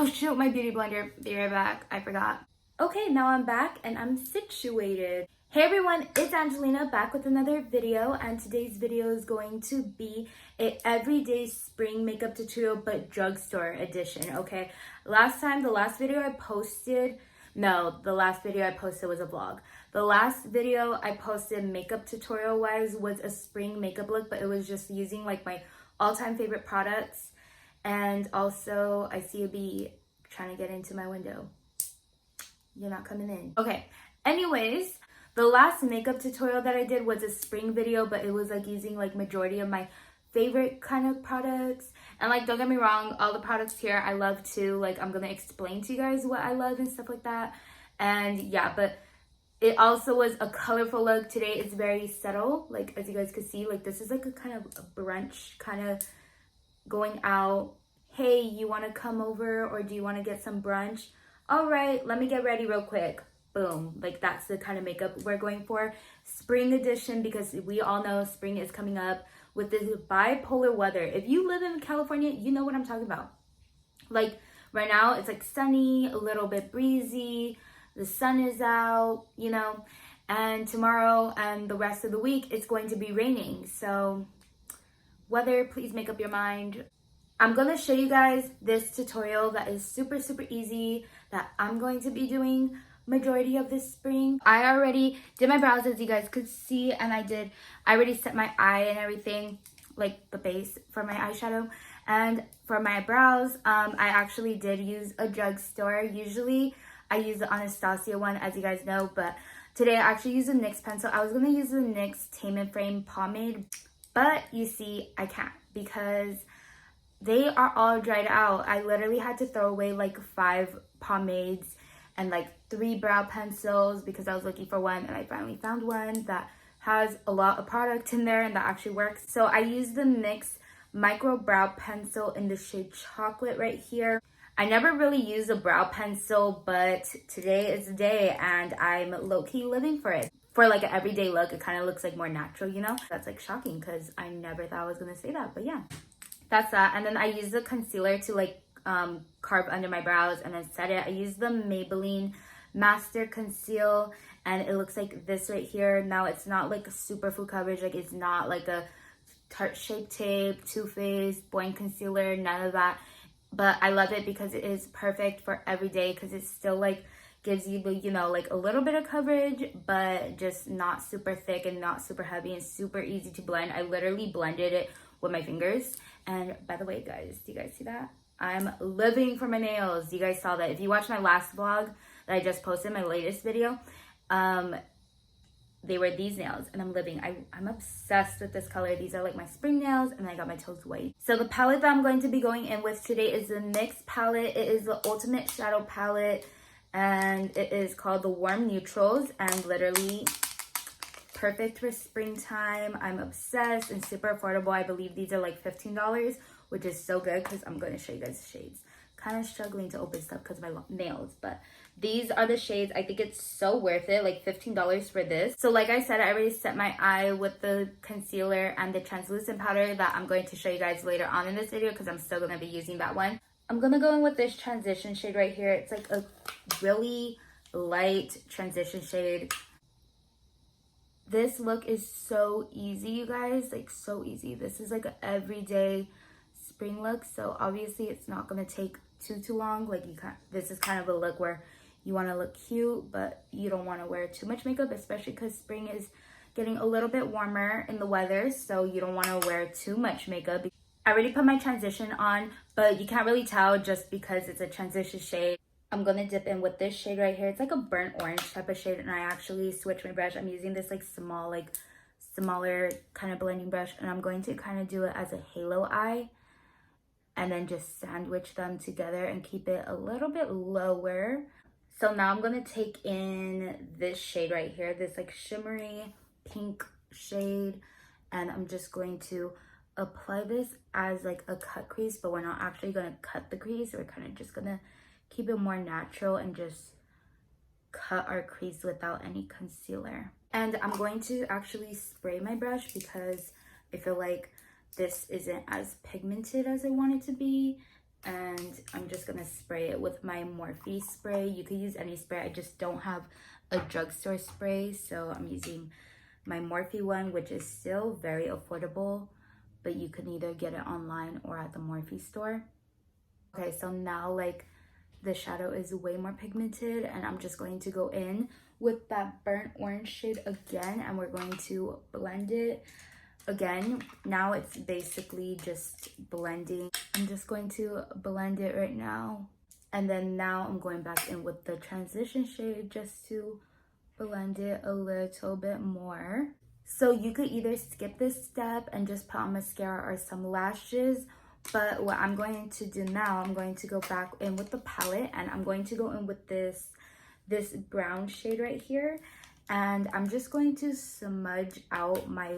Oh shoot, my beauty blender. Be right back. I forgot. Okay, now I'm back and I'm situated. Hey everyone, it's Angelina back with another video, and today's video is going to be a everyday spring makeup tutorial but drugstore edition, okay? The last video I posted was a vlog. The last video I posted makeup tutorial wise was a spring makeup look, but it was just using like my all-time favorite products. And also I see a bee trying to get into my window. You're not coming in. Okay, anyways, the last makeup tutorial that I did was a spring video, but it was like using like majority of my favorite kind of products. And like, don't get me wrong, all the products here I love too. Like, I'm gonna explain to you guys what I love and stuff like that. And yeah, but it also was a colorful look. Today it's very subtle, like as you guys could see. Like, this is like a kind of a brunch kind of going out. Hey, you want to come over, or do you want to get some brunch? All right, let me get ready real quick. Boom. Like, that's the kind of makeup we're going for. Spring edition, because we all know spring is coming up with this bipolar weather. If you live in California, you know what I'm talking about. Like, right now it's like sunny, a little bit breezy, the sun is out, you know, and tomorrow and the rest of the week it's going to be raining. So weather, please make up your mind. I'm going to show you guys this tutorial that is super easy that I'm going to be doing majority of this spring. I already did my brows, as you guys could see, and I already set my eye and everything, like the base for my eyeshadow. And for my brows, I actually did use a drugstore. Usually I use the Anastasia one, as you guys know, but today I actually used a NYX pencil. I was going to use the NYX Tame and Frame pomade, but you see I can't because they are all dried out. I literally had to throw away like 5 pomades and like 3 brow pencils because I was looking for one, and I finally found one that has a lot of product in there and that actually works. So I used the NYX micro brow pencil in the shade Chocolate right here. I never really use a brow pencil, but today is the day and I'm low-key living for it. For like an everyday look, it kind of looks like more natural, you know? That's like shocking because I never thought I was gonna say that, but yeah. That's that. And then I use the concealer to like carve under my brows and then set it. I use the Maybelline Master Conceal, and it looks like this right here. Now, it's not like a super full coverage, like it's not like a Tarte Shape Tape, Too Faced, Boing Concealer, none of that. But I love it because it is perfect for every day, because it still like gives you, you know, like a little bit of coverage, but just not super thick and not super heavy, and super easy to blend. I literally blended it with my fingers. And by the way, guys, do you guys see that? I'm living for my nails. You guys saw that. If you watched my last vlog that I just posted, my latest video, they were these nails, and I'm living. I'm obsessed with this color. These are like my spring nails, and I got my toes white. So the palette that I'm going to be going in with today is the NYX palette. It is the Ultimate Shadow Palette, and it is called the Warm Neutrals, and literally perfect for springtime. I'm obsessed and super affordable. I believe these are like $15, which is so good because I'm going to show you guys the shades. Kind of struggling to open stuff because of my nails, but these are the shades. I think it's so worth it, like $15 for this. So like I said, I already set my eye with the concealer and the translucent powder that I'm going to show you guys later on in this video, because I'm still going to be using that one. I'm going to go in with this transition shade right here. It's like a really light transition shade. This look is so easy, you guys, like so easy. This is like an everyday spring look, so obviously it's not gonna take too long. Like, this is kind of a look where you want to look cute, but you don't want to wear too much makeup, especially because spring is getting a little bit warmer in the weather, so you don't want to wear too much makeup. I already put my transition on, but you can't really tell just because it's a transition shade. I'm gonna dip in with this shade right here. It's like a burnt orange type of shade, and I actually switched my brush. I'm using this like smaller kind of blending brush, and I'm going to kind of do it as a halo eye, and then just sandwich them together and keep it a little bit lower. So now I'm gonna take in this shade right here, this like shimmery pink shade, and I'm just going to apply this as like a cut crease, but we're not actually gonna cut the crease. We're kind of just gonna keep it more natural and just cut our crease without any concealer. And I'm going to actually spray my brush because I feel like this isn't as pigmented as I want it to be, and I'm just gonna spray it with my Morphe spray. You could use any spray, I just don't have a drugstore spray, so I'm using my Morphe one, which is still very affordable, but you can either get it online or at the Morphe store. Okay, so now like the shadow is way more pigmented, and I'm just going to go in with that burnt orange shade again, and we're going to blend it again. Now it's basically just blending. I'm just going to blend it right now, and then now I'm going back in with the transition shade just to blend it a little bit more. So you could either skip this step and just put on mascara or some lashes, but what I'm going to do now, I'm going to go back in with the palette, and I'm going to go in with this brown shade right here, and I'm just going to smudge out my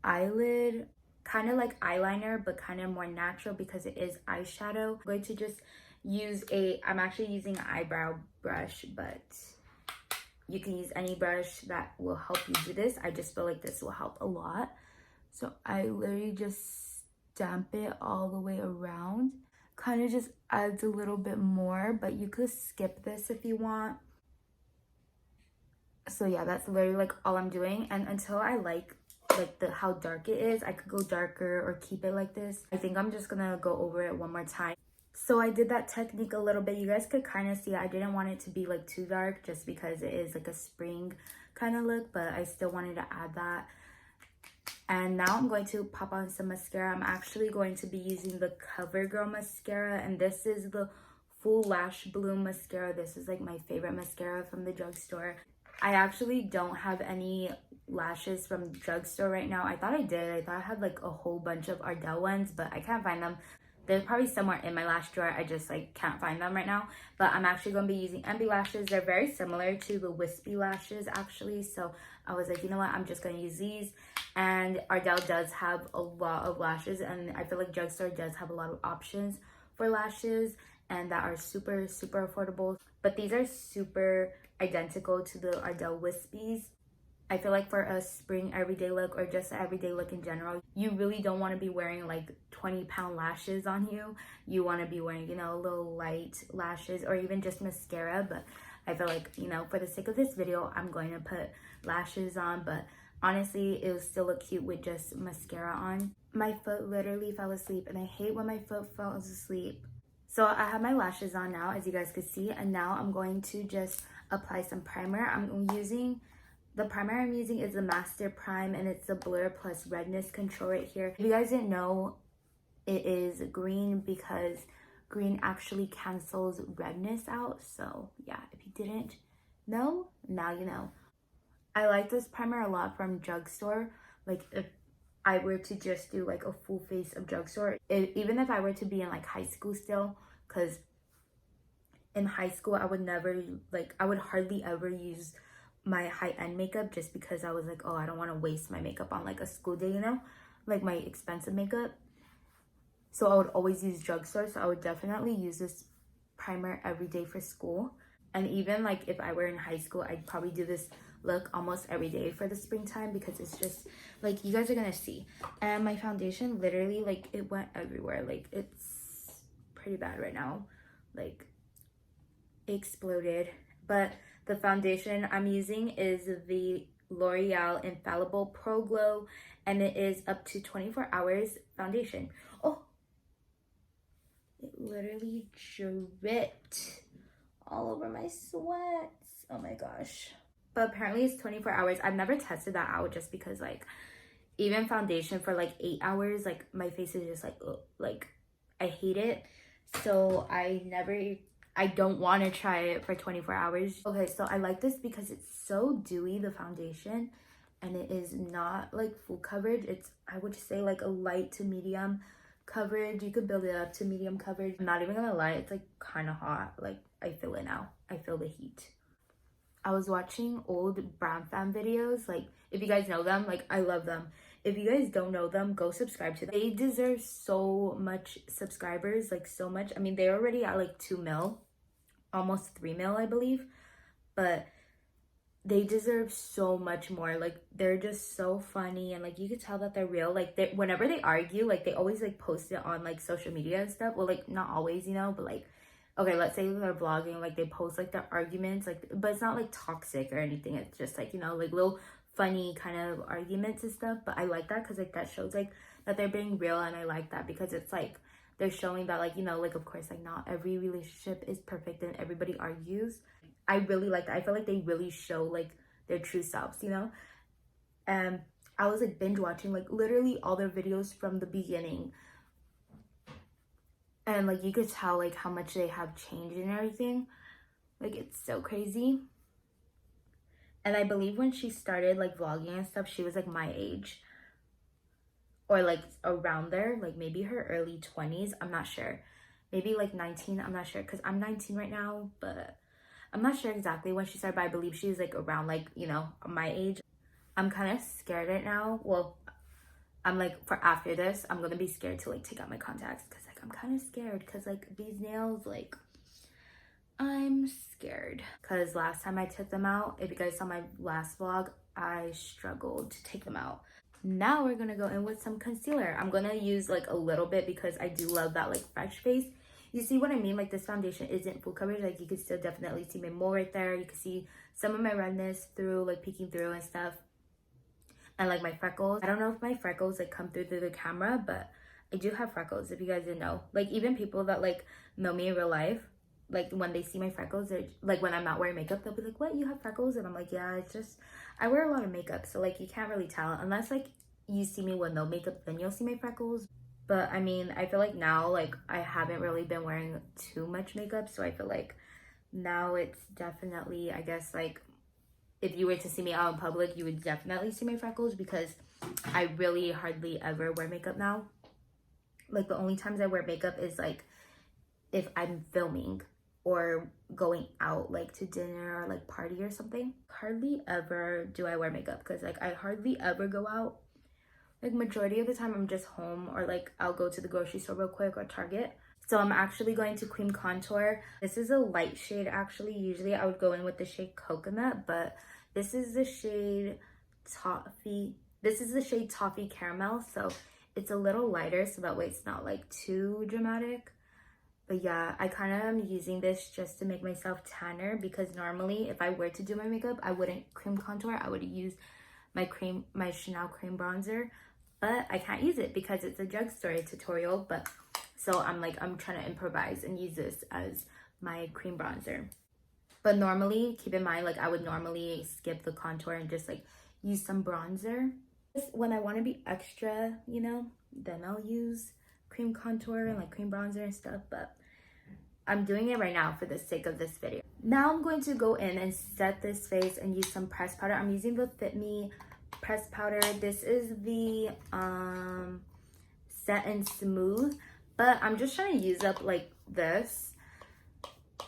eyelid, kind of like eyeliner, but kind of more natural because it is eyeshadow. I'm going to just use I'm actually using an eyebrow brush, but you can use any brush that will help you do this. I just feel like this will help a lot. So I literally just stamp it all the way around. Kind of just adds a little bit more, but you could skip this if you want. So yeah, that's literally like all I'm doing. And until I like how dark it is, I could go darker or keep it like this. I think I'm just gonna go over it one more time. So I did that technique a little bit. You guys could kind of see I didn't want it to be like too dark just because it is like a spring kind of look, but I still wanted to add that. And now I'm going to pop on some mascara. I'm actually going to be using the CoverGirl mascara, and this is the Full Lash Bloom mascara. This is like my favorite mascara from the drugstore. I actually don't have any lashes from drugstore right now. I thought I did. I thought I had like a whole bunch of Ardell ones, but I can't find them. They're probably somewhere in my lash drawer. I just like can't find them right now. But I'm actually going to be using MB lashes. They're very similar to the wispy lashes actually. So I was like, you know what? I'm just going to use these. And Ardell does have a lot of lashes, and I feel like drugstore does have a lot of options for lashes and that are super, super affordable. But these are super identical to the Ardell wispies. I feel like for a spring everyday look or just an everyday look in general, you really don't want to be wearing like 20-pound lashes on you. You want to be wearing, you know, little light lashes or even just mascara. But I feel like, you know, for the sake of this video, I'm going to put lashes on. But honestly, it will still look cute with just mascara on. My foot literally fell asleep, and I hate when my foot falls asleep. So I have my lashes on now, as you guys could see. And now I'm going to just apply some primer. The primer I'm using is the Master Prime, and it's the Blur Plus Redness Control right here. If you guys didn't know, it is green because green actually cancels redness out. So yeah, if you didn't know, now you know. I like this primer a lot from drugstore. Like if I were to just do like a full face of drugstore, even if I were to be in like high school still, because in high school I would hardly ever use my high-end makeup just because I was like, oh, I don't want to waste my makeup on like a school day, you know, like my expensive makeup. So I would always use drugstore. So I would definitely use this primer every day for school. And even like if I were in high school, I'd probably do this look almost every day for the springtime because it's just like, you guys are gonna see. And my foundation literally like it went everywhere. Like it's pretty bad right now, like it exploded. But the foundation I'm using is the L'Oreal Infallible Pro Glow, and it is up to 24 hours foundation. Oh, it literally dripped all over my sweats. Oh my gosh. But apparently it's 24 hours. I've never tested that out just because like even foundation for like 8 hours, like my face is just like, ugh, like I hate it. So I don't want to try it for 24 hours. Okay, so I like this because it's so dewy, the foundation, and it is not like full coverage. It's, I would say, like a light to medium coverage. You could build it up to medium coverage. I'm not even gonna lie, it's like kind of hot. Like I feel it now. I feel the heat. I was watching old Brown Fam videos. Like if you guys know them, like I love them. If you guys don't know them, go subscribe to them. They deserve so much subscribers, like so much. I mean, they're already at like 2 mil, almost 3 mil, I believe. But they deserve so much more. Like, they're just so funny, and like you could tell that they're real. Like, they, whenever they argue, like they always like post it on like social media and stuff. Well, like not always, you know, but like, okay, let's say they're vlogging, like they post like their arguments, like, but it's not like toxic or anything. It's just like, you know, like little funny kind of arguments and stuff. But I like that because like that shows like that they're being real, and I like that because it's like they're showing that, like, you know, like of course like not every relationship is perfect and everybody argues. I really like that. I feel like they really show like their true selves, you know. And I was like binge watching like literally all their videos from the beginning, and like you could tell like how much they have changed and everything. Like, it's so crazy. And I believe when she started like vlogging and stuff, she was like my age, or like around there, like maybe her early 20s. I'm not sure, maybe like 19. I'm not sure because I'm 19 right now, but I'm not sure exactly when she started, but I believe she's like around like, you know, my age. I'm kind of scared right now. Well, I'm like, for after this, I'm gonna be scared to like take out my contacts because like I'm kind of scared because like these nails, like I'm scared because last time I took them out, if you guys saw my last vlog, I struggled to take them out. Now we're gonna go in with some concealer. I'm gonna use like a little bit because I do love that like fresh face. You see what I mean? Like, this foundation isn't full coverage. Like, you can still definitely see my mole right there. You can see some of my redness through, like, peeking through and stuff. And, like, my freckles. I don't know if my freckles, like, come through the camera, but I do have freckles, if you guys didn't know. Like, even people that, like, know me in real life, like, when they see my freckles, they're, like, when I'm not wearing makeup, they'll be like, what, you have freckles? And I'm like, yeah, it's just, I wear a lot of makeup. So, like, you can't really tell. Unless, like, you see me with no makeup, then you'll see my freckles. But I mean, I feel like now, like, I haven't really been wearing too much makeup, so I feel like now it's definitely, I guess, like, if you were to see me out in public, you would definitely see my freckles because I really hardly ever wear makeup now. Like, the only times I wear makeup is like if I'm filming or going out, like, to dinner or like party or something. Hardly ever do I wear makeup because like I hardly ever go out. Like, majority of the time I'm just home, or like I'll go to the grocery store real quick or Target. So I'm actually going to cream contour. This is a light shade actually. Usually I would go in with the shade Coconut, but this is the shade Toffee. This is the shade Toffee Caramel. So it's a little lighter, so that way it's not like too dramatic. But yeah, I kind of am using this just to make myself tanner, because normally if I were to do my makeup, I wouldn't cream contour. I would use my Chanel cream bronzer, but I can't use it because it's a drugstore tutorial. But so I'm trying to improvise and use this as my cream bronzer. But normally, keep in mind, like, I would normally skip the contour and just like use some bronzer. When I want to be extra, you know, then I'll use cream contour and like cream bronzer and stuff. But I'm doing it right now for the sake of this video. Now I'm going to go in and set this face and use some pressed powder. I'm using the Fit Me pressed powder. This is the Set and Smooth, but I'm just trying to use up like this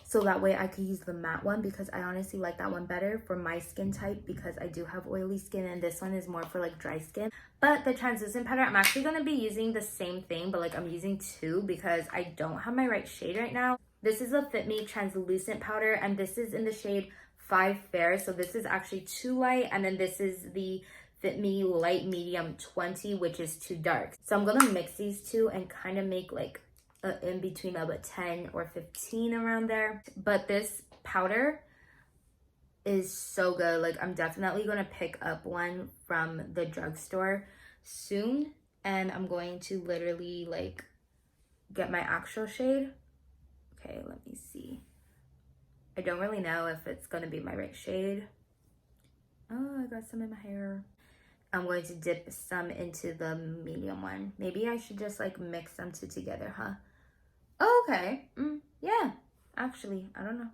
so that way I could use the matte one, because I honestly like that one better for my skin type, because I do have oily skin, and this one is more for like dry skin. But the translucent powder, I'm actually going to be using the same thing, but like I'm using two because I don't have my right shade right now. This is a Fit Me translucent powder, and this is in the shade 5 Fair. So this is actually too light, and then this is the Fit Me light medium 20, which is too dark. So I'm going to mix these two and kind of make like in between of a 10 or 15 around there. But this powder is so good. Like, I'm definitely going to pick up one from the drugstore soon, and I'm going to literally like get my actual shade. Okay, let me see. I don't really know if it's going to be my right shade. Oh, I got some in my hair. I'm going to dip some into the medium one. Maybe I should just like mix them two together, huh? Oh, okay. Yeah, actually, I don't know.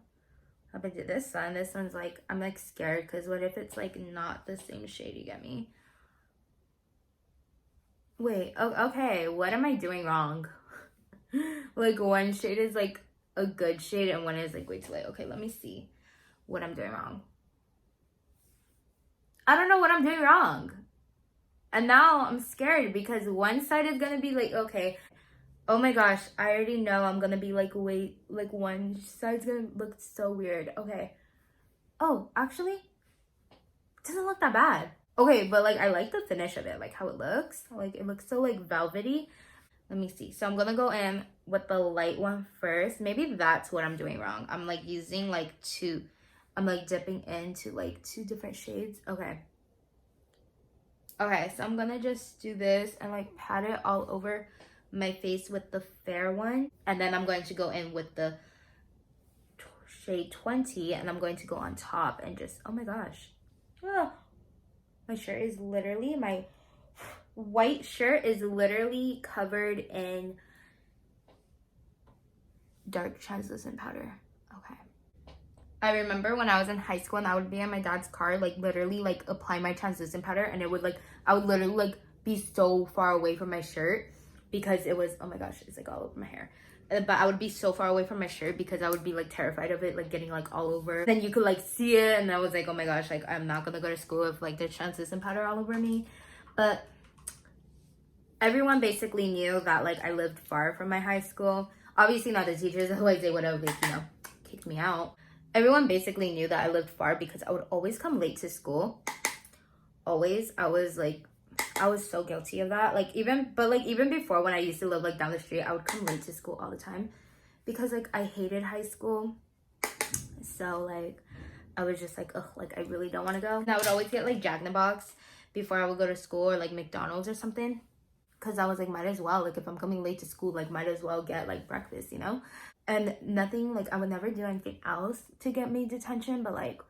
How about this one? This one's like, I'm like scared because what if it's like not the same shade, you get me? Wait, oh, okay, what am I doing wrong? Like, one shade is like a good shade and one is like way too light. Okay, let me see what I'm doing wrong. I don't know what I'm doing wrong. And now I'm scared because one side is gonna be like, okay, oh my gosh, I already know I'm gonna be like, wait, like one side's gonna look so weird. Okay. Oh, actually, doesn't look that bad. Okay, but like I like the finish of it, like how it looks. Like it looks so like velvety. Let me see. So I'm gonna go in with the light one first. Maybe that's what I'm doing wrong. I'm like using like two, I'm like dipping into like two different shades. Okay. Okay, so I'm gonna just do this and like pat it all over my face with the fair one. And then I'm going to go in with the shade 20 and I'm going to go on top and just, oh my gosh. Ah, my shirt is literally, my white shirt is literally covered in dark translucent powder. Okay. I remember when I was in high school and I would be in my dad's car, like literally like apply my translucent powder and it would like, I would literally like be so far away from my shirt because it was, oh my gosh, it's like all over my hair. But I would be so far away from my shirt because I would be like terrified of it like getting like all over. Then you could like see it and I was like, oh my gosh, like I'm not gonna go to school if like there's translucent powder all over me. But everyone basically knew that like I lived far from my high school. Obviously not the teachers, otherwise they would have like, you know, kicked me out. Everyone basically knew that I lived far because I would always come late to school. Always. I was so guilty of that. Like even before when I used to live like down the street, I would come late to school all the time because like I hated high school. So like I was just like, ugh, like I really don't want to go. And I would always get like Jack in the Box before I would go to school or like McDonald's or something. Cause I was like, might as well, like if I'm coming late to school, like might as well get like breakfast, you know? And nothing, like I would never do anything else to get me detention, but like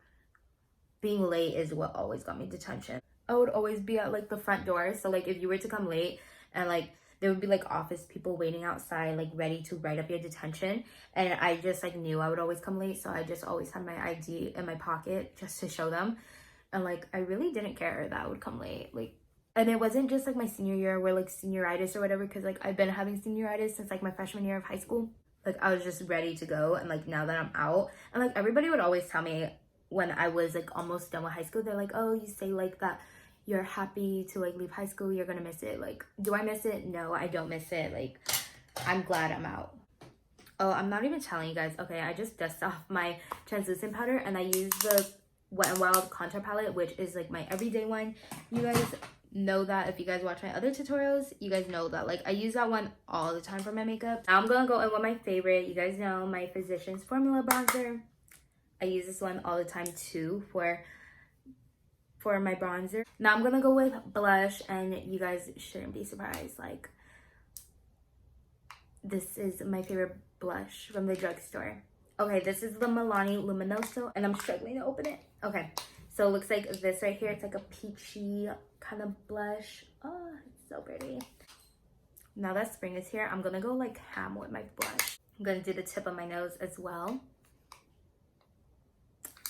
being late is what always got me detention. I would always be at like the front door. So like if you were to come late and like there would be like office people waiting outside, like ready to write up your detention. And I just like knew I would always come late. So I just always had my ID in my pocket just to show them. And like, I really didn't care that I would come late. Like, and it wasn't just like my senior year where like senioritis or whatever, because like I've been having senioritis since like my freshman year of high school. Like I was just ready to go. And like now that I'm out, and like everybody would always tell me when I was like almost done with high school, they're like, oh, you say like that you're happy to like leave high school, you're gonna miss it. Like, do I miss it? No, I don't miss it. Like, I'm glad I'm out. Oh, I'm not even telling you guys. Okay, I just dust off my translucent powder and I use the Wet n Wild contour palette, which is like my everyday one. You guys know that if you guys watch my other tutorials, you guys know that like I use that one all the time for my makeup. Now I'm gonna go in with my favorite. You guys know my Physicians Formula bronzer. I use this one all the time too for my bronzer. Now I'm gonna go with blush, and you guys shouldn't be surprised. Like, this is my favorite blush from the drugstore. Okay, this is the Milani Luminoso, and I'm struggling to open it. Okay, so it looks like this right here. It's like a peachy kind of blush. Oh, it's so pretty. Now that spring is here, I'm gonna go like ham with my blush. I'm gonna do the tip of my nose as well.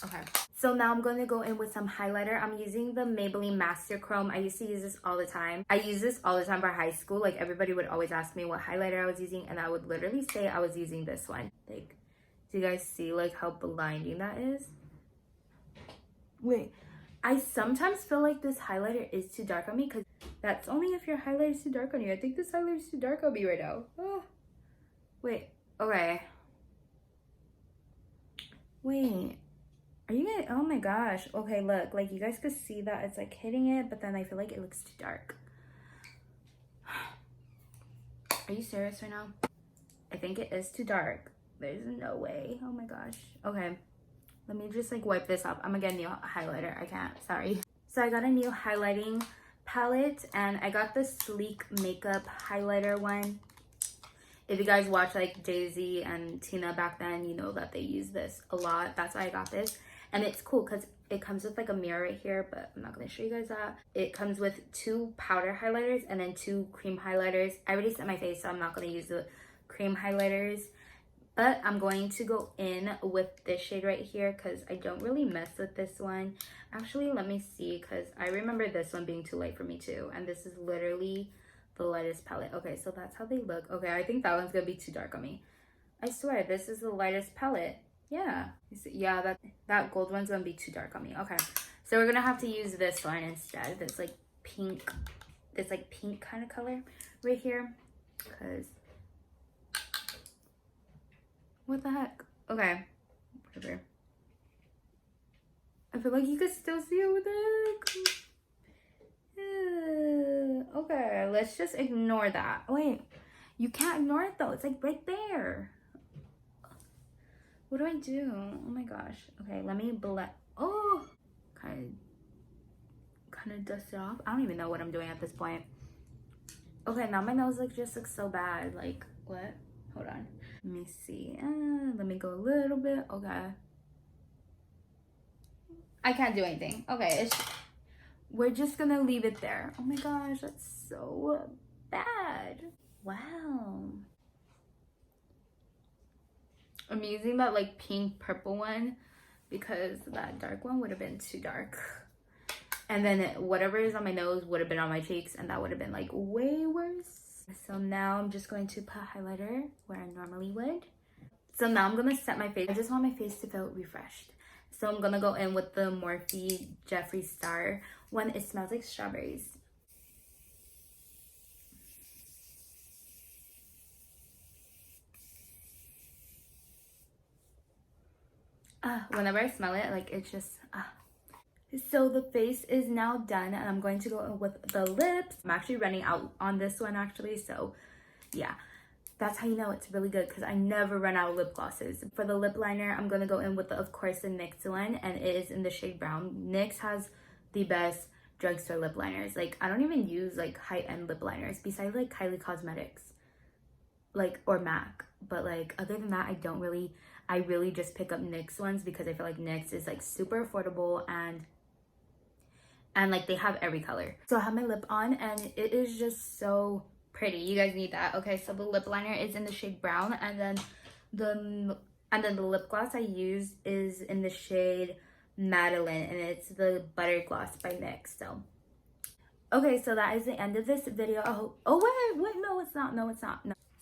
Okay, so now I'm going to go in with some highlighter. I'm using the Maybelline Master Chrome. I used to use this all the time. I use this all the time for high school. Like everybody would always ask me what highlighter I was using, and I would literally say I was using this one. Like, do you guys see like how blinding that is? Wait, I sometimes feel like this highlighter is too dark on me, because that's only if your highlighter is too dark on you. I think this highlighter is too dark on me right now. Oh. Wait, okay. Wait. Are you guys, oh my gosh. Okay, look, like you guys could see that it's like hitting it, but then I feel like it looks too dark. Are you serious right now? I think it is too dark. There's no way. Oh my gosh. Okay, let me just like wipe this up. I'm gonna get a new highlighter. I can't, sorry. So I got a new highlighting palette, and I got the Sleek Makeup highlighter one. If you guys watch like Jay-Z and Tina back then, you know that they use this a lot. That's why I got this. And it's cool because it comes with like a mirror right here, but I'm not going to show you guys that. It comes with 2 powder highlighters and then 2 cream highlighters. I already set my face, so I'm not going to use the cream highlighters. But I'm going to go in with this shade right here because I don't really mess with this one. Actually, let me see, because I remember this one being too light for me too. And this is literally the lightest palette. Okay, so that's how they look. Okay, I think that one's going to be too dark on me. I swear, this is the lightest palette. Yeah, yeah, that gold one's gonna be too dark on me. Okay, so we're gonna have to use this one instead. This like pink kind of color right here. Cause what the heck? Okay, whatever. I feel like you can still see it with it. Okay, let's just ignore that. Wait, you can't ignore it though. It's like right there. What do I do? Oh my gosh. Okay, let me blend. Oh, kind of dust it off. I don't even know what I'm doing at this point. Okay, now my nose like just looks so bad. Like what? Hold on. Let me see. Let me go a little bit. Okay. I can't do anything. Okay, we're just gonna leave it there. Oh my gosh, that's so bad. Wow. I'm using that like pink purple one because that dark one would have been too dark. And then whatever is on my nose would have been on my cheeks, and that would have been like way worse. So now I'm just going to put highlighter where I normally would. So now I'm gonna set my face. I just want my face to feel refreshed. So I'm gonna go in with the Morphe Jeffree Star one. It smells like strawberries. Whenever I smell it, like it's just So the face is now done, and I'm going to go in with the lips. I'm actually running out on this one actually, so yeah. That's how you know it's really good, because I never run out of lip glosses. For the lip liner, I'm going to go in with, of course, the NYX one, and it is in the shade brown. NYX has the best drugstore lip liners. Like, I don't even use, like, high-end lip liners, besides, like, Kylie Cosmetics, like, or MAC. But, like, other than that, I really just pick up NYX ones, because I feel like NYX is, like, super affordable, and like, they have every color. So I have my lip on, and it is just so pretty. You guys need that. Okay, so the lip liner is in the shade brown, and then the lip gloss I use is in the shade Madeline, and it's the Butter Gloss by NYX. So okay, so that is the end of this video. Oh wait, no it's not. No.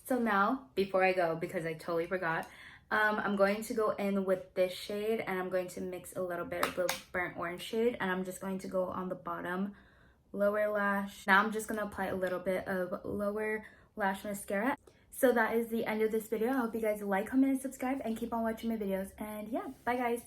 So now, before I go, because I totally forgot, I'm going to go in with this shade, and I'm going to mix a little bit of the burnt orange shade, and I'm just going to go on the bottom lower lash. Now I'm just gonna apply a little bit of lower lash mascara. So that is the end of this video. I hope you guys like, comment, and subscribe, and keep on watching my videos. And yeah, bye guys.